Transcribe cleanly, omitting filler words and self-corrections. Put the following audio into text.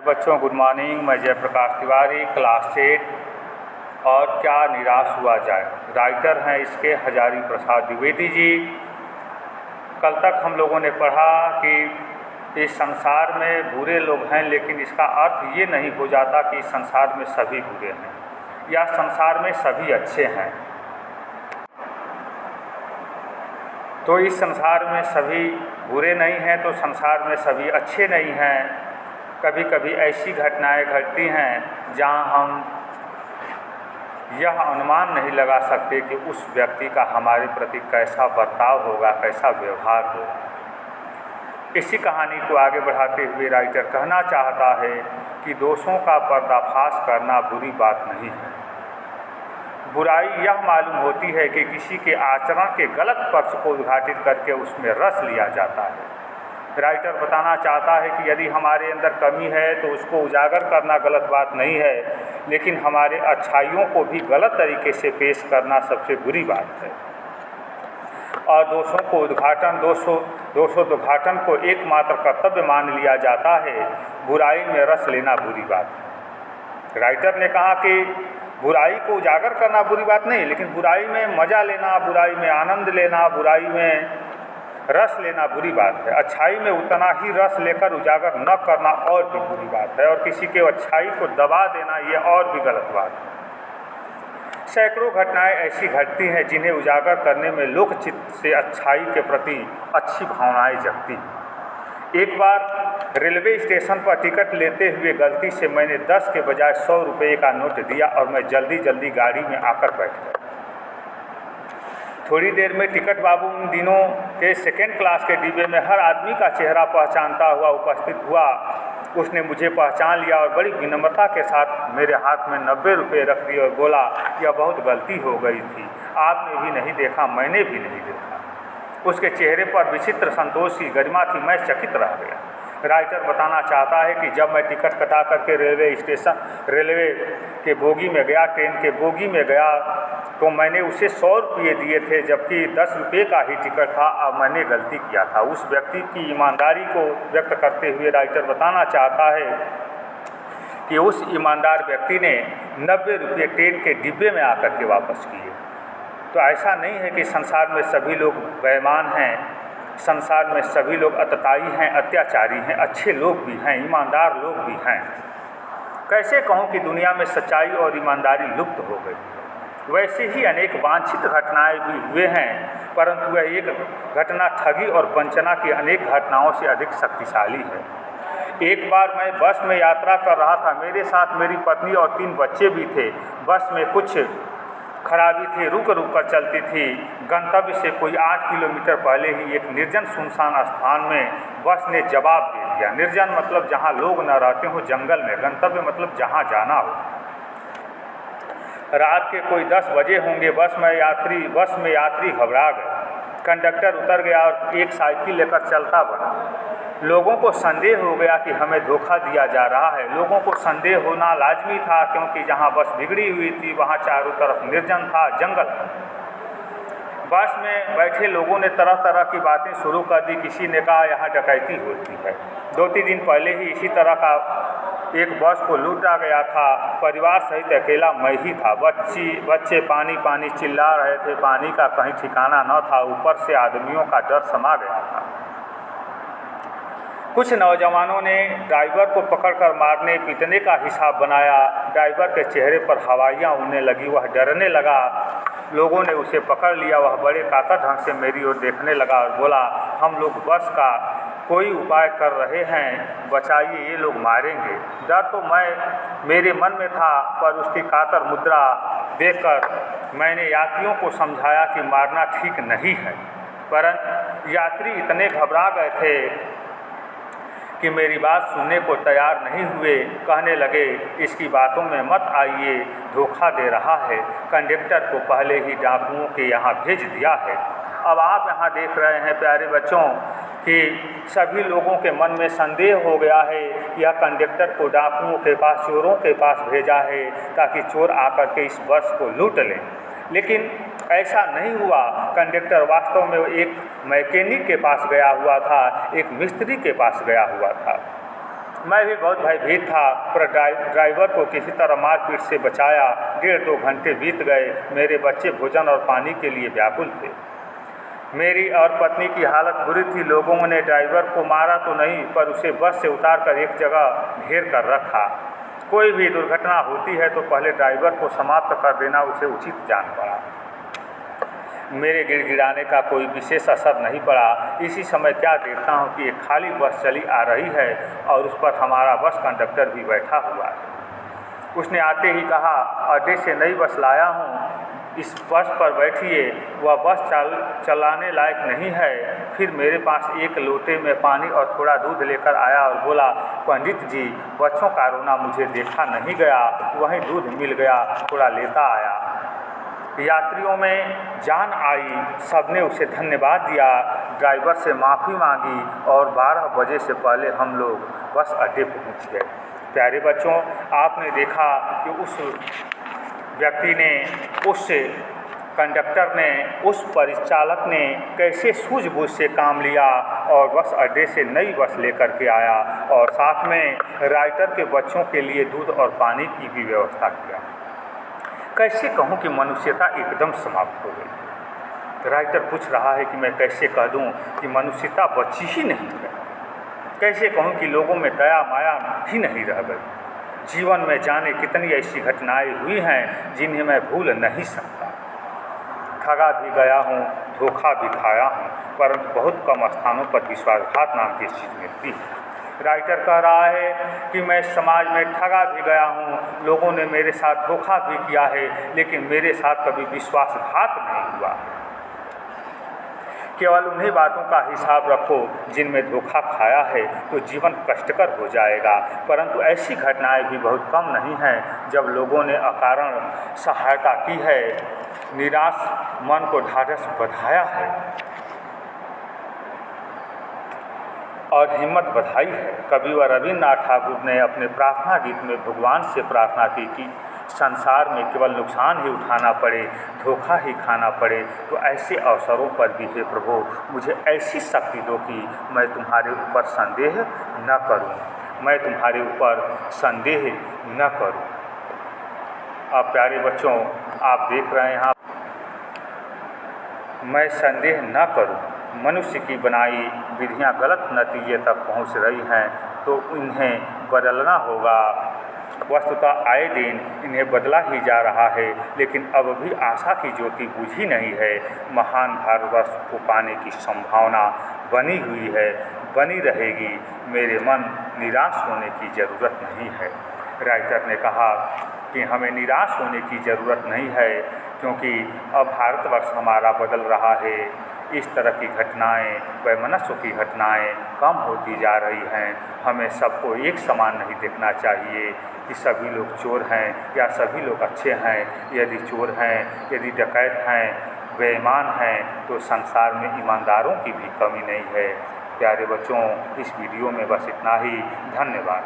बच्चों good morning. मैं Jayaprakash Tiwari, class 8। और क्या निराश हुआ जाए। राइटर हैं इसके हजारी प्रसाद द्विवेदी जी। कल तक हम लोगों ने पढ़ा कि इस संसार में बुरे लोग हैं, लेकिन इसका अर्थ ये नहीं हो जाता कि इस संसार में सभी बुरे हैं या संसार में सभी अच्छे हैं। तो इस संसार में सभी बुरे नहीं हैं तो संसार में सभी अच्छे नहीं हैं। कभी कभी ऐसी घटनाएं घटती हैं जहां हम यह अनुमान नहीं लगा सकते कि उस व्यक्ति का हमारे प्रति कैसा बर्ताव होगा, कैसा व्यवहार होगा। इसी कहानी को आगे बढ़ाते हुए राइटर कहना चाहता है कि दोषों का पर्दाफाश करना बुरी बात नहीं है। बुराई यह मालूम होती है कि किसी के आचरण के गलत पक्ष को उद्घाटित करके उसमें रस लिया जाता है। राइटर बताना चाहता है कि यदि हमारे अंदर कमी है तो उसको उजागर करना गलत बात नहीं है, लेकिन हमारे अच्छाइयों को भी गलत तरीके से पेश करना सबसे बुरी बात है। और दोषोद्घाटन को एकमात्र कर्तव्य मान लिया जाता है। बुराई में रस लेना बुरी बात है। राइटर ने कहा कि बुराई को उजागर करना बुरी बात नहीं, लेकिन बुराई में मज़ा लेना, बुराई में आनंद लेना, बुराई में रस लेना बुरी बात है। अच्छाई में उतना ही रस लेकर उजागर न करना और भी बुरी बात है, और किसी के अच्छाई को दबा देना ये और भी गलत बात है। सैकड़ों घटनाएं ऐसी घटती हैं जिन्हें उजागर करने में लोकचित्त से अच्छाई के प्रति अच्छी भावनाएं जगती हैं। एक बार रेलवे स्टेशन पर टिकट लेते हुए गलती से मैंने 10 के बजाय 100 रुपये का नोट दिया और मैं जल्दी गाड़ी में आकर बैठ गया। थोड़ी देर में टिकट बाबू उन दिनों के सेकेंड क्लास के डिब्बे में हर आदमी का चेहरा पहचानता हुआ उपस्थित हुआ। उसने मुझे पहचान लिया और बड़ी विनम्रता के साथ मेरे हाथ में 90 रुपये रख दिए और बोला, यह बहुत गलती हो गई थी, आपने भी नहीं देखा, मैंने भी नहीं देखा। उसके चेहरे पर विचित्र संतोष की गरिमा थी। मैं चकित रह गया। राइटर बताना चाहता है कि जब मैं टिकट कटा करके रेलवे के बोगी में गया, ट्रेन के बोगी में गया, तो मैंने उसे 100 रुपये दिए थे, जबकि 10 रुपये का ही टिकट था और मैंने गलती किया था। उस व्यक्ति की ईमानदारी को व्यक्त करते हुए राइटर बताना चाहता है कि उस ईमानदार व्यक्ति ने 90 रुपये ट्रेन के डिब्बे में आकर के वापस किए। तो ऐसा नहीं है कि संसार में सभी लोग बेईमान हैं, संसार में सभी लोग अतताई हैं, अत्याचारी हैं, अच्छे लोग भी हैं, ईमानदार लोग भी हैं। कैसे कहूँ कि दुनिया में सच्चाई और ईमानदारी लुप्त हो गई। वैसे ही अनेक वांछित घटनाएं भी हुए हैं, परंतु वह एक घटना ठगी और वंचना की अनेक घटनाओं से अधिक शक्तिशाली है। एक बार मैं बस में यात्रा कर रहा था। मेरे साथ मेरी पत्नी और 3 बच्चे भी थे। बस में कुछ खराबी थी, रुक कर चलती थी। गंतव्य से कोई 8 किलोमीटर पहले ही एक निर्जन सुनसान स्थान में बस ने जवाब दे दिया। निर्जन मतलब जहाँ लोग न रहते हो, जंगल में। गंतव्य मतलब जहाँ जाना हो। रात के कोई 10 बजे होंगे। बस में यात्री घबरा गए। कंडक्टर उतर गया और एक साइकिल लेकर चलता बना। लोगों को संदेह हो गया कि हमें धोखा दिया जा रहा है। लोगों को संदेह होना लाजमी था, क्योंकि जहां बस बिगड़ी हुई थी वहां चारों तरफ निर्जन था, जंगल था। बस में बैठे लोगों ने तरह तरह की बातें शुरू कर दी। किसी ने कहा यहाँ डकैती होती है। 2-3 दिन पहले ही इसी तरह का एक बस को लूटा गया था। परिवार सहित अकेला मैं ही था। बच्चे पानी चिल्ला रहे थे। पानी का कहीं ठिकाना न था। ऊपर से आदमियों का डर समा गया था। कुछ नौजवानों ने ड्राइवर को पकड़कर मारने पीटने का हिसाब बनाया। ड्राइवर के चेहरे पर हवाइयाँ उड़ने लगी। वह डरने लगा। लोगों ने उसे पकड़ लिया। वह बड़े कातर ढंग से मेरी ओर देखने लगा और बोला, हम लोग बस का कोई उपाय कर रहे हैं, बचाइए, ये लोग मारेंगे। डर तो मेरे मन में था, पर उसकी कातर मुद्रा देखकर मैंने यात्रियों को समझाया कि मारना ठीक नहीं है। परंतु यात्री इतने घबरा गए थे कि मेरी बात सुनने को तैयार नहीं हुए। कहने लगे, इसकी बातों में मत आइए, धोखा दे रहा है। कंडक्टर को पहले ही डाकुओं के यहाँ भेज दिया है। अब आप यहाँ देख रहे हैं प्यारे बच्चों कि सभी लोगों के मन में संदेह हो गया है। यह कंडक्टर को डाकुओं के पास, चोरों के पास भेजा है ताकि चोर आकर के इस बस को लूट लें। लेकिन ऐसा नहीं हुआ। कंडक्टर वास्तव में एक मैकेनिक के पास गया हुआ था, एक मिस्त्री के पास गया हुआ था। मैं भी बहुत भयभीत था, पर ड्राइवर को किसी तरह मारपीट से बचाया। 1.5-2 घंटे बीत गए। मेरे बच्चे भोजन और पानी के लिए व्याकुल थे। मेरी और पत्नी की हालत बुरी थी। लोगों ने ड्राइवर को मारा तो नहीं, पर उसे बस से उतारकर एक जगह घेर कर रखा। कोई भी दुर्घटना होती है तो पहले ड्राइवर को समाप्त कर देना उसे उचित जान पड़ा। मेरे गिड़गिड़ाने का कोई विशेष असर नहीं पड़ा। इसी समय क्या देखता हूँ कि एक खाली बस चली आ रही है और उस पर हमारा बस कंडक्टर भी बैठा हुआ है। उसने आते ही कहा, अड्डे से नई बस लाया हूँ, इस बस पर बैठिए। वह बस चलाने लायक नहीं है। फिर मेरे पास एक लोटे में पानी और थोड़ा दूध लेकर आया और बोला, पंडित जी, बच्चों का रोना मुझे देखा नहीं गया, वहीं दूध मिल गया, थोड़ा लेता आया। यात्रियों में जान आई। सबने उसे धन्यवाद दिया, ड्राइवर से माफ़ी मांगी और 12 बजे से पहले हम लोग बस अड्डे पहुंच गए। प्यारे बच्चों, आपने देखा कि उस व्यक्ति ने, उस कंडक्टर ने, उस परिचालक ने कैसे सूझबूझ से काम लिया और बस अड्डे से नई बस लेकर के आया और साथ में राइटर के बच्चों के लिए दूध और पानी की भी व्यवस्था किया। कैसे कहूँ कि मनुष्यता एकदम समाप्त हो गई। राइटर पूछ रहा है कि मैं कैसे कह दूँ कि मनुष्यता बची ही नहीं है। कैसे कहूँ कि लोगों में दया माया ही नहीं रह गई। जीवन में जाने कितनी ऐसी घटनाएं हुई हैं जिन्हें मैं भूल नहीं सकता। ठगा भी गया हूँ, धोखा भी खाया हूँ, परंतु बहुत कम स्थानों पर विश्वासघात नाम की चीज़ मिलती है। राइटर कह रहा है कि मैं समाज में ठगा भी गया हूँ, लोगों ने मेरे साथ धोखा भी किया है, लेकिन मेरे साथ कभी विश्वासघात नहीं हुआ। केवल उन्हीं बातों का हिसाब रखो जिनमें धोखा खाया है तो जीवन कष्टकर हो जाएगा। परंतु ऐसी घटनाएं भी बहुत कम नहीं हैं जब लोगों ने अकारण सहायता की है, निराश मन को ढाढ़स बंधाया है और हिम्मत बधाई है। कविवर रविन्द्रनाथ ठाकुर ने अपने प्रार्थना गीत में भगवान से प्रार्थना की कि संसार में केवल नुकसान ही उठाना पड़े, धोखा ही खाना पड़े, तो ऐसे अवसरों पर भी हे प्रभु मुझे ऐसी शक्ति दो कि मैं तुम्हारे ऊपर संदेह न करूं, मैं तुम्हारे ऊपर संदेह न करूं। अब प्यारे बच्चों, आप देख रहे हैं, मैं संदेह न करूं। मनुष्य की बनाई विधियां गलत नतीजे तक पहुंच रही हैं तो इन्हें बदलना होगा। वस्तुतः आए दिन इन्हें बदला ही जा रहा है, लेकिन अब भी आशा की ज्योति बुझी नहीं है। महान भारतवर्ष को पाने की संभावना बनी हुई है, बनी रहेगी। मेरे मन, निराश होने की ज़रूरत नहीं है। राइटर ने कहा कि हमें निराश होने की ज़रूरत नहीं है, क्योंकि अब भारतवर्ष हमारा बदल रहा है। इस तरह की घटनाएं, वैमनस्य की घटनाएं कम होती जा रही हैं। हमें सबको एक समान नहीं देखना चाहिए कि सभी लोग चोर हैं या सभी लोग अच्छे हैं। यदि चोर हैं, यदि डकैत हैं, बेईमान हैं, तो संसार में ईमानदारों की भी कमी नहीं है। प्यारे बच्चों, इस वीडियो में बस इतना ही। धन्यवाद।